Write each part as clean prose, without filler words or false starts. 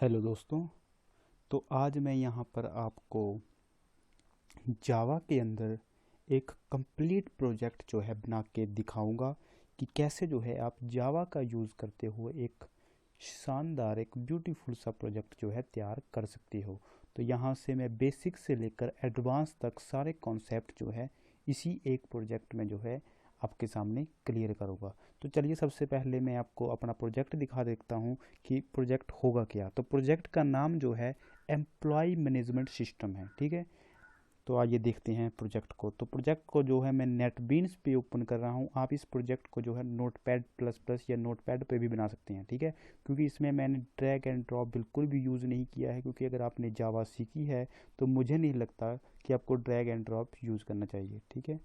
Hello दोस्तों। तो आज मैं यहाँ पर आपको जावा के अंदर एक कंप्लीट प्रोजेक्ट जो है बना के दिखाऊंगा कि कैसे जो है आप जावा का यूज़ करते हुए एक शानदार एक ब्यूटीफुल सा प्रोजेक्ट जो है तैयार कर सकते हो। तो यहाँ से मैं बेसिक से लेकर एडवांस तक सारे कॉन्सेप्ट जो है इसी एक प्रोजेक्ट में जो है आपके सामने क्लियर करूँगा। तो चलिए सबसे पहले मैं आपको अपना प्रोजेक्ट दिखा देता हूँ कि प्रोजेक्ट होगा क्या। तो प्रोजेक्ट का नाम जो है एम्प्लॉय मैनेजमेंट सिस्टम है, ठीक है। तो आइए देखते हैं प्रोजेक्ट को। तो प्रोजेक्ट को जो है मैं नेटबीन्स पे ओपन कर रहा हूँ। आप इस प्रोजेक्ट को जो है नोटपैड प्लस प्लस या नोटपैड पे भी बना सकते हैं, ठीक है। क्योंकि इसमें मैंने ड्रैग एंड ड्रॉप बिल्कुल भी यूज़ नहीं किया है, क्योंकि अगर आपने जावा सीखी है तो मुझे नहीं लगता कि आपको ड्रैग एंड ड्रॉप यूज़ करना चाहिए, ठीक है।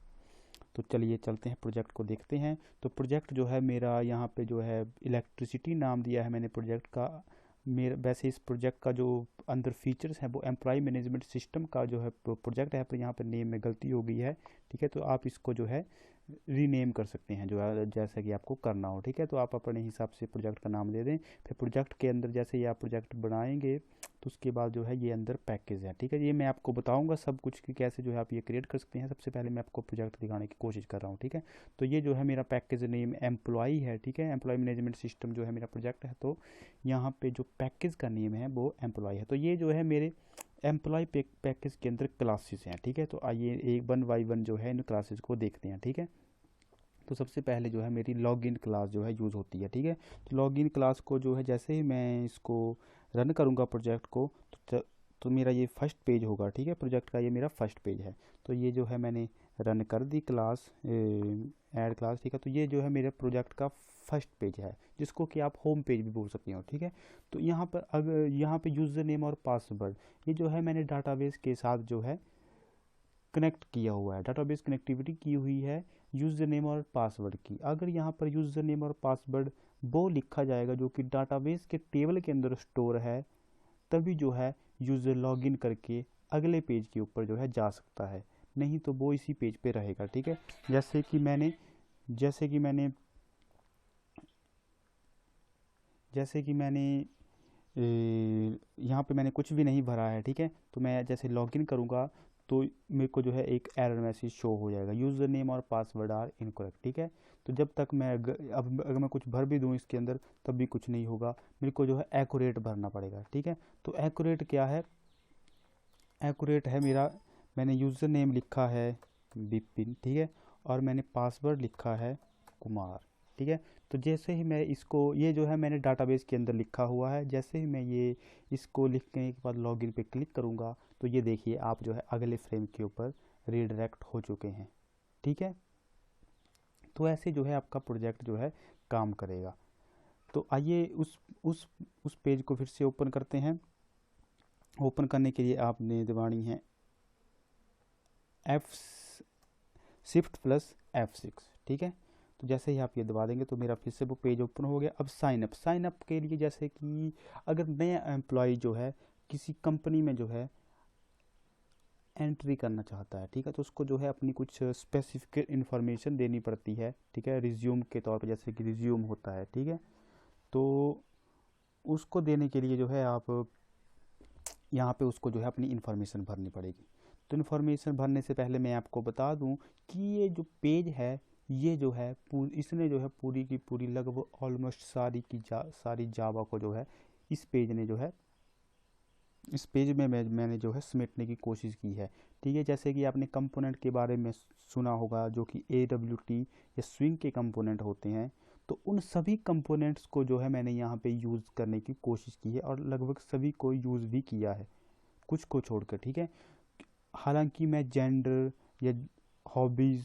तो चलिए चलते हैं प्रोजेक्ट को देखते हैं। तो प्रोजेक्ट जो है मेरा यहाँ पे जो है इलेक्ट्रिसिटी नाम दिया है मैंने प्रोजेक्ट का। मेरा वैसे इस प्रोजेक्ट का जो अंदर फीचर्स हैं वो एम्प्लॉय मैनेजमेंट सिस्टम का जो है प्रोजेक्ट है, पर यहाँ पर नेम में गलती हो गई है, ठीक है। तो आप इसको जो है रीनेम कर सकते हैं जो है जैसा कि आपको करना हो, ठीक है। तो आप अपने हिसाब से प्रोजेक्ट का नाम दे दें। फिर प्रोजेक्ट के अंदर जैसे ही आप प्रोजेक्ट बनाएंगे तो उसके बाद जो है ये अंदर पैकेज है, ठीक है। ये मैं आपको बताऊंगा सब कुछ कि कैसे जो है आप ये क्रिएट कर सकते हैं। सबसे पहले मैं आपको प्रोजेक्ट दिखाने की कोशिश कर रहा हूँ, ठीक है। तो ये जो है मेरा पैकेज नेम एम्प्लॉय है, ठीक है। एम्प्लॉय मैनेजमेंट सिस्टम जो है मेरा प्रोजेक्ट है। तो यहाँ पे जो पैकेज का नेम है वो एम्प्लॉय है। तो ये जो है मेरे एम्प्लॉय पैकेज के अंदर क्लासेस हैं, ठीक है। तो आइए एक वन बाई वन जो है इन क्लासेस को देखते हैं, ठीक है। तो सबसे पहले जो है मेरी लॉगिन क्लास जो है यूज़ होती है, ठीक है। तो लॉगिन क्लास को जो है जैसे ही मैं इसको रन करूँगा प्रोजेक्ट को तो मेरा ये फर्स्ट पेज होगा, ठीक है। प्रोजेक्ट का ये मेरा फर्स्ट पेज है। तो ये जो है मैंने रन कर दी क्लास ऐड क्लास, ठीक है। तो ये जो है मेरे प्रोजेक्ट का फर्स्ट पेज है, जिसको कि आप होम पेज भी बोल सकते हो, ठीक है। तो यहाँ पर अगर यहाँ पे यूज़र नेम और पासवर्ड ये जो है मैंने डाटाबेस के साथ जो है कनेक्ट किया हुआ है, डाटाबेस कनेक्टिविटी की हुई है यूज़र नेम और पासवर्ड की। अगर यहाँ पर यूज़र नेम और पासवर्ड वो लिखा जाएगा जो कि डाटाबेस के टेबल के अंदर स्टोर है, तभी जो है यूज़र लॉगिन करके अगले पेज के ऊपर जो है जा सकता है, नहीं तो वो इसी पेज पे रहेगा, ठीक है। जैसे कि मैंने जैसे कि मैंने यहाँ पे मैंने कुछ भी नहीं भरा है, ठीक है। तो मैं जैसे लॉगिन करूँगा तो मेरे को जो है एक एरर मैसेज शो हो जाएगा, यूज़र नेम और पासवर्ड आर इनकरेक्ट, ठीक है। तो जब तक मैं अब अगर मैं कुछ भर भी दूँ इसके अंदर तब भी कुछ नहीं होगा। मेरे को जो है एक्यूरेट भरना पड़ेगा, ठीक है। तो एक्यूरेट क्या है? एक्यूरेट है मेरा, मैंने यूज़र नेम लिखा है विपिन, ठीक है। और मैंने पासवर्ड लिखा है कुमार, ठीक है। तो जैसे ही मैं इसको ये जो है मैंने डाटाबेस के अंदर लिखा हुआ है, जैसे ही मैं ये इसको लिखने के बाद लॉगिन पे क्लिक करूँगा तो ये देखिए आप जो है अगले फ्रेम के ऊपर रीडायरेक्ट हो चुके हैं, ठीक है। तो ऐसे जो है आपका प्रोजेक्ट जो है काम करेगा। तो आइए उस पेज को फिर से ओपन करते हैं। ओपन करने के लिए आपने दबानी है एफ शिफ्ट प्लस F6, ठीक है। तो जैसे ही आप ये दबा देंगे तो मेरा फिर से वो पेज ओपन हो गया। अब साइन अप के लिए जैसे कि अगर नया एम्प्लॉय जो है किसी कंपनी में जो है एंट्री करना चाहता है, ठीक है, तो उसको जो है अपनी कुछ स्पेसिफिक इन्फॉर्मेशन देनी पड़ती है, ठीक है। रिज्यूम के तौर पर जैसे कि रिज्यूम होता है, ठीक है। तो उसको देने के लिए जो है आप यहाँ पे उसको जो है अपनी इन्फॉर्मेशन भरनी पड़ेगी। तो इन्फॉर्मेशन भरने से पहले मैं आपको बता दूं कि ये जो पेज है ये जो है इसने जो है पूरी की पूरी लगभग ऑलमोस्ट सारी जावा को जो है इस पेज ने जो है इस पेज में मैंने जो है समेटने की कोशिश की है, ठीक है। जैसे कि आपने कंपोनेंट के बारे में सुना होगा जो कि AWT या स्विंग के कंपोनेंट होते हैं। तो उन सभी कंपोनेंट्स को जो है मैंने यहाँ पे यूज़ करने की कोशिश की है और लगभग सभी को यूज़ भी किया है, कुछ को छोड़कर, ठीक है। हालांकि मैं जेंडर या हॉबीज़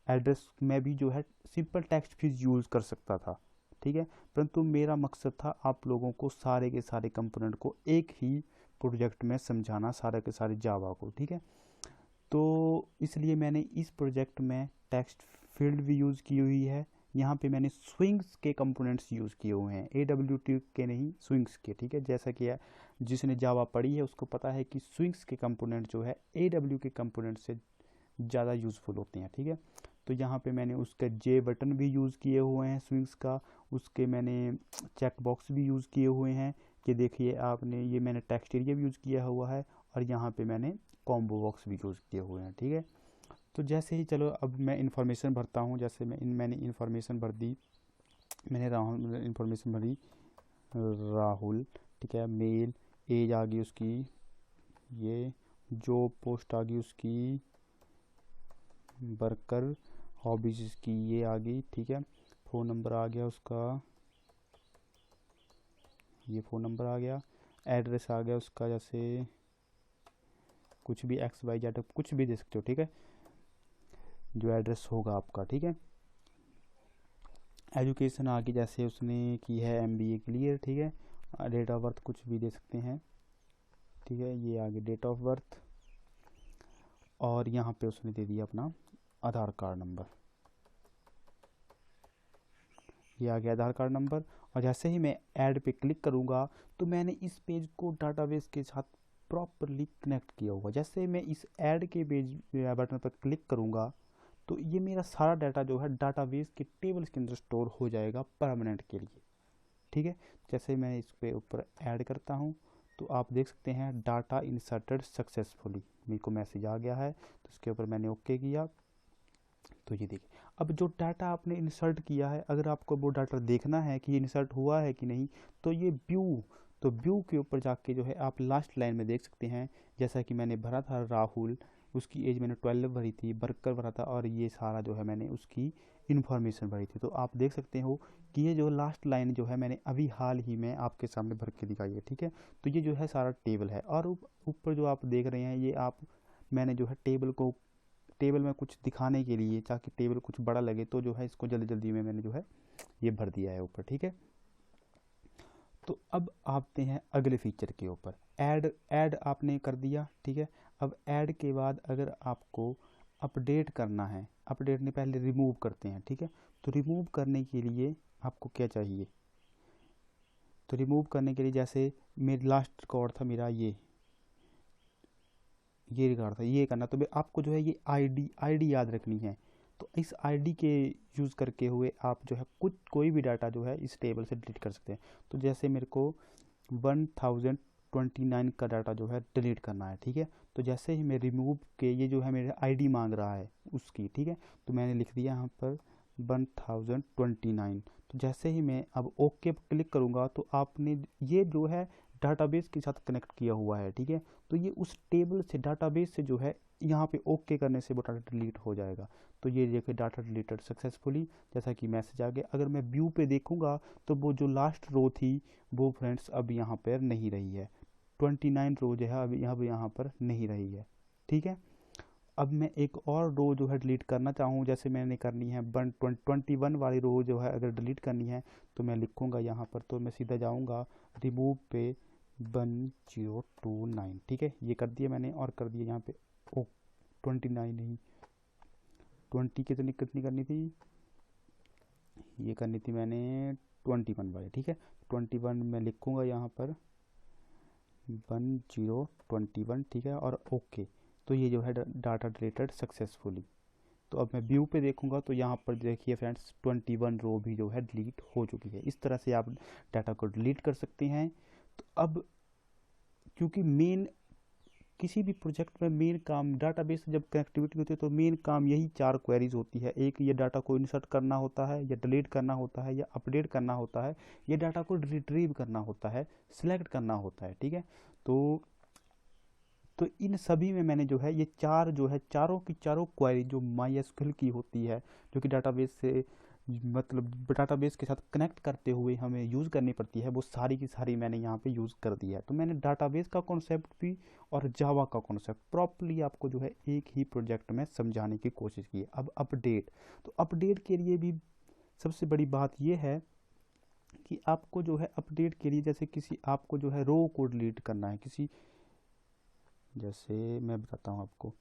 एड्रेस में भी जो है सिंपल टेक्स्ट फीस यूज़ कर सकता था, ठीक है। परंतु मेरा मकसद था आप लोगों को सारे के सारे कंपोनेंट को एक ही प्रोजेक्ट में समझाना, सारे के सारे जावा को, ठीक है। तो इसलिए मैंने इस प्रोजेक्ट में टेक्स्ट फील्ड भी यूज़ की हुई है। यहाँ पे मैंने स्विंग्स के कंपोनेंट्स यूज़ किए हुए हैं, AWT के नहीं स्विंग्स के, ठीक है। जैसा कि जिसने जावा पढ़ी है उसको पता है कि स्विंग्स के कंपोनेंट जो है AW के कंपोनेंट से ज़्यादा यूज़फुल होते हैं, ठीक है। तो यहाँ पे मैंने उसका जे बटन भी यूज़ किए हुए हैं स्विंग्स का, उसके मैंने चेक बॉक्स भी यूज़ किए हुए हैं, कि देखिए आपने ये मैंने टेक्स्ट एरिया भी यूज़ किया हुआ है और यहाँ पे मैंने कॉम्बो बॉक्स भी यूज़ किए हुए हैं, ठीक है। तो जैसे ही चलो अब मैं इन्फॉर्मेशन भरता हूँ, जैसे मैंने इन्फॉर्मेशन भर दी, मैंने राहुल इन्फॉर्मेशन भरी, राहुल, ठीक है। मेल, एज आ गई उसकी, ये जॉब पोस्ट आ गई उसकी, वर्कर, हॉबीज इसकी ये आ गई, ठीक है। फ़ोन नंबर आ गया उसका, ये फ़ोन नंबर आ गया। एड्रेस आ गया उसका, जैसे कुछ भी XYZ कुछ भी दे सकते हो, ठीक है, जो एड्रेस होगा आपका, ठीक है। एजुकेशन आ गई, जैसे उसने की है MBA क्लियर, ठीक है। डेट ऑफ बर्थ कुछ भी दे सकते हैं, ठीक है, ये आ गया डेट ऑफ बर्थ। और यहाँ पे उसने दे दिया अपना आधार कार्ड नंबर, ये आ गया आधार कार्ड नंबर। और जैसे ही मैं ऐड पे क्लिक करूँगा तो मैंने इस पेज को डाटाबेस के साथ प्रॉपरली कनेक्ट किया हुआ। जैसे मैं इस ऐड के पेज बटन पर क्लिक करूँगा तो ये मेरा सारा डाटा जो है डाटाबेस के टेबल्स के अंदर स्टोर हो जाएगा परमानेंट के लिए, ठीक है। जैसे मैं इस पे ऊपर ऐड करता हूँ तो आप देख सकते हैं डाटा इंसर्टेड सक्सेसफुली, मेरे को मैसेज आ गया है, तो इसके ऊपर मैंने ओके किया। तो ये देखिए अब जो डाटा आपने इंसर्ट किया है, अगर आपको वो डाटा देखना है कि ये इंसर्ट हुआ है कि नहीं, तो ये व्यू, तो व्यू के ऊपर जाके जो है आप लास्ट लाइन में देख सकते हैं, जैसा कि मैंने भरा था राहुल, उसकी एज मैंने 12 भरी थी, वर्कर भरा था, और ये सारा जो है मैंने उसकी इन्फॉर्मेशन भरी थी। तो आप देख सकते हो कि ये जो लास्ट लाइन जो है मैंने अभी हाल ही में आपके सामने भर के दिखाई है, ठीक है। तो ये जो है सारा टेबल है, और ऊपर जो आप देख रहे हैं ये आप, मैंने जो है टेबल में कुछ दिखाने के लिए, ताकि टेबल कुछ बड़ा लगे, तो जो है इसको जल्दी जल्दी में मैंने जो है ये भर दिया है ऊपर, ठीक है। तो अब आते हैं अगले फीचर के ऊपर, ऐड आपने कर दिया, ठीक है। अब ऐड के बाद अगर आपको अपडेट करना है, अपडेट नहीं पहले रिमूव करते हैं, ठीक है। तो रिमूव करने के लिए आपको क्या चाहिए, तो रिमूव करने के लिए जैसे मेरे लास्ट रिकॉर्ड था मेरा ये रिकॉर्ड था, ये करना, तो आपको जो है ये आईडी याद रखनी है। तो इस आईडी के यूज़ करके हुए आप जो है कोई भी डाटा जो है इस टेबल से डिलीट कर सकते हैं। तो जैसे मेरे को 1029 का डाटा जो है डिलीट करना है, ठीक है। तो जैसे ही मैं रिमूव के, ये जो है मेरे आईडी मांग रहा है उसकी, ठीक है, तो मैंने लिख दिया यहाँ पर 1029। तो जैसे ही मैं अब ओके पर क्लिक करूँगा तो आपने ये जो है डाटाबेस के साथ कनेक्ट किया हुआ है, ठीक है। तो ये उस टेबल से, डाटाबेस से जो है यहाँ पे ओके करने से वो डाटा डिलीट हो जाएगा। तो ये देखिए डाटा डिलीटेड सक्सेसफुली, जैसा कि मैसेज आ गया। अगर मैं व्यू पे देखूंगा तो वो जो लास्ट रो थी वो फ्रेंड्स अब यहाँ पर नहीं रही है, 29 रो जो है अब यहाँ पर नहीं रही है, ठीक है। अब मैं एक और रो जो है डिलीट करना चाहूँ, जैसे मैंने करनी है 21 वाली रो जो है अगर डिलीट करनी है, तो मैं लिखूँगा यहाँ पर, तो मैं सीधा जाऊँगा रिमूव पे 1029, ठीक है, ये कर दिया मैंने। और कर दिया यहाँ पे 29 नहीं, 20 कितनी करनी थी, ये करनी थी मैंने 21 वाली, ठीक है। 21 में लिखूँगा यहाँ पर 1021, ठीक है, और ओके। तो ये जो है डाटा डिलीटेड सक्सेसफुली। तो अब मैं व्यू पे देखूंगा तो यहाँ पर देखिए फ्रेंड्स 21 रो भी जो है डिलीट हो चुकी है। इस तरह से आप डाटा को डिलीट कर सकते हैं। तो अब क्योंकि मेन किसी भी प्रोजेक्ट में मेन काम डाटाबेस से जब कनेक्टिविटी होती है तो मेन काम यही 4 क्वेरीज होती है। एक, ये डाटा को इंसर्ट करना होता है, या डिलीट करना होता है, या अपडेट करना होता है, ये डाटा को रिट्रीव करना होता है, सिलेक्ट करना होता है, ठीक है। तो इन सभी में मैंने जो है ये चार जो है चारों की चारों क्वेरी जो MySQL की होती है, जो कि डाटाबेस से मतलब डाटाबेस के साथ कनेक्ट करते हुए हमें यूज़ करनी पड़ती है, वो सारी की सारी मैंने यहाँ पे यूज़ कर दिया है। तो मैंने डाटाबेस का कॉन्सेप्ट भी और जावा का कॉन्सेप्ट प्रॉपर्ली आपको जो है एक ही प्रोजेक्ट में समझाने की कोशिश की है। अब अपडेट, तो अपडेट के लिए भी सबसे बड़ी बात यह है कि आपको जो है अपडेट के लिए, जैसे किसी आपको जो है रो को डिलीट करना है किसी, जैसे मैं बताता हूँ आपको,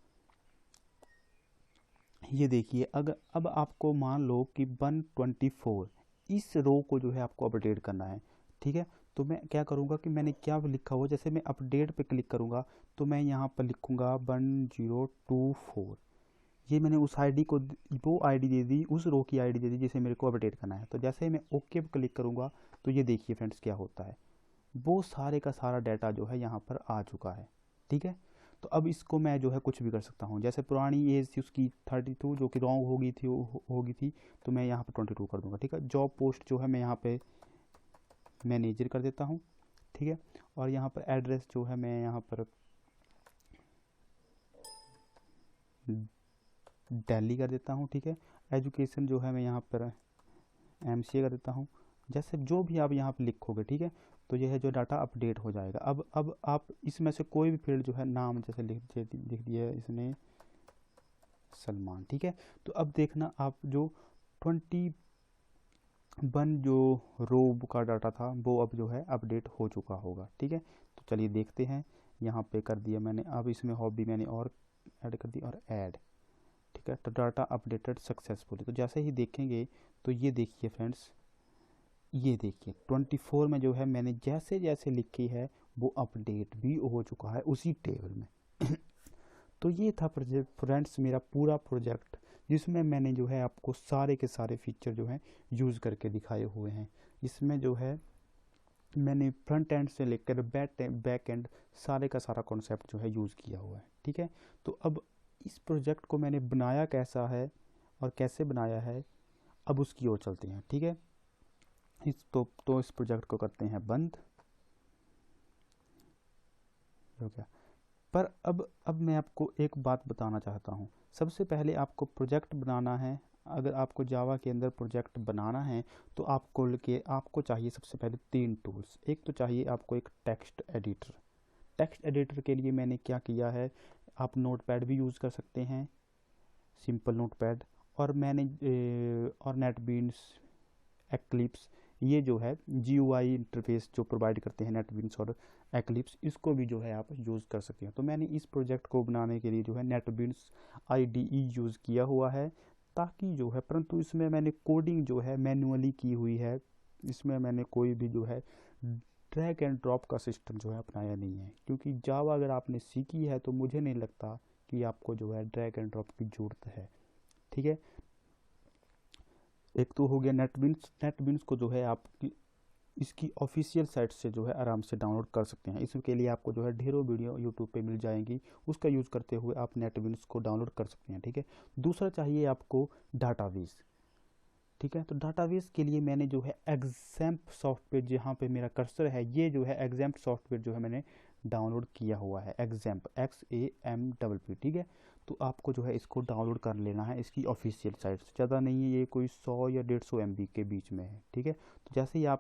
ये देखिए अगर अब आपको मान लो कि 124 इस रो को जो है आपको अपडेट करना है, ठीक है। तो मैं क्या करूँगा कि मैंने क्या लिखा हुआ, जैसे मैं अपडेट पे क्लिक करूँगा तो मैं यहाँ पर लिखूँगा 1024, ये मैंने उस आईडी को वो आईडी दे दी, उस रो की आईडी दे दी जिसे मेरे को अपडेट करना है। तो जैसे ही मैं ओके पे क्लिक करूँगा तो ये देखिए फ्रेंड्स क्या होता है, वो सारे का सारा डाटा जो है यहाँ पर आ चुका है। ठीक है, तो अब इसको मैं जो है कुछ भी कर सकता हूँ। जैसे पुरानी एज थी उसकी 32 जो कि रॉन्ग हो गई थी, होगी थी, तो मैं यहाँ पर 22 कर दूंगा। ठीक है, जॉब पोस्ट जो है मैं यहाँ पे मैनेजर कर देता हूँ। ठीक है, और यहाँ पर एड्रेस जो है मैं यहाँ पर दिल्ली कर देता हूँ। ठीक है, एजुकेशन जो है मैं यहाँ पर MCA कर देता हूँ। जैसे जो भी आप यहाँ पे लिखोगे, ठीक है, तो यह है जो डाटा अपडेट हो जाएगा। अब आप इसमें से कोई भी फील्ड जो है, नाम जैसे लिख दिया है इसने सलमान। ठीक है, तो अब देखना आप जो 21 जो रो का डाटा था वो अब जो है अपडेट हो चुका होगा। ठीक है, तो चलिए देखते हैं। यहाँ पे कर दिया मैंने, अब इसमें हॉबी मैंने और ऐड कर दी और ऐड। ठीक है, तो डाटा अपडेटेड सक्सेसफुली। तो जैसे ही देखेंगे तो ये देखिए फ्रेंड्स, ये देखिए 24 में जो है मैंने जैसे जैसे लिखी है वो अपडेट भी हो चुका है उसी टेबल में। तो ये था प्रोजेक्ट फ्रेंड्स, मेरा पूरा प्रोजेक्ट, जिसमें मैंने जो है आपको सारे के सारे फीचर जो हैं यूज़ करके दिखाए हुए हैं। इसमें जो है मैंने फ्रंट एंड से लेकर बैक एंड सारे का सारा कॉन्सेप्ट जो है यूज़ किया हुआ है। ठीक है, तो अब इस प्रोजेक्ट को मैंने बनाया कैसा है और कैसे बनाया है, अब उसकी ओर चलते हैं। ठीक है, इस प्रोजेक्ट को करते हैं बंद। हो गया। पर अब मैं आपको एक बात बताना चाहता हूँ। सबसे पहले आपको प्रोजेक्ट बनाना है। अगर आपको जावा के अंदर प्रोजेक्ट बनाना है तो आपको चाहिए सबसे पहले 3 टूल्स। एक तो चाहिए आपको एक टेक्स्ट एडिटर। टेक्स्ट एडिटर के लिए मैंने क्या किया है, आप नोटपैड भी यूज़ कर सकते हैं, सिंपल नोटपैड, और मैंने और नेटबीन्स, एक्लिप्स, ये जो है GUI इंटरफेस जो प्रोवाइड करते हैं नेटबीन्स और एक्लिप्स, इसको भी जो है आप यूज़ कर सकते हैं। तो मैंने इस प्रोजेक्ट को बनाने के लिए जो है नेटबीन्स IDE यूज़ किया हुआ है, ताकि जो है, परंतु इसमें मैंने कोडिंग जो है मैन्युअली की हुई है। इसमें मैंने कोई भी जो है ड्रैग एंड ड्रॉप का सिस्टम जो है अपनाया नहीं है, क्योंकि जावा अगर आपने सीखी है तो मुझे नहीं लगता कि आपको जो है ड्रैग एंड ड्रॉप की ज़रूरत है। ठीक है, एक तो हो गया नेटबीन्स। नेटबीन्स को जो है आप इसकी ऑफिशियल साइट से जो है आराम से डाउनलोड कर सकते हैं। इसके लिए आपको जो है ढेरों वीडियो यूट्यूब पे मिल जाएंगी, उसका यूज़ करते हुए आप नेटबीन्स को डाउनलोड कर सकते हैं। ठीक है, दूसरा चाहिए आपको डाटाबेस। ठीक है, तो डाटाबेस के लिए मैंने जो है एग्जैम्प सॉफ्टवेयर, जहाँ पे मेरा कर्सर है, ये जो है एग्जैम्प सॉफ्टवेयर जो है मैंने डाउनलोड किया हुआ है, एग्जैम्प XAMPP। ठीक है, तो आपको जो है इसको डाउनलोड कर लेना है इसकी ऑफिशियल साइट से। ज़्यादा नहीं है, ये कोई 100 या 150 MB के बीच में है। ठीक है, तो जैसे ही आप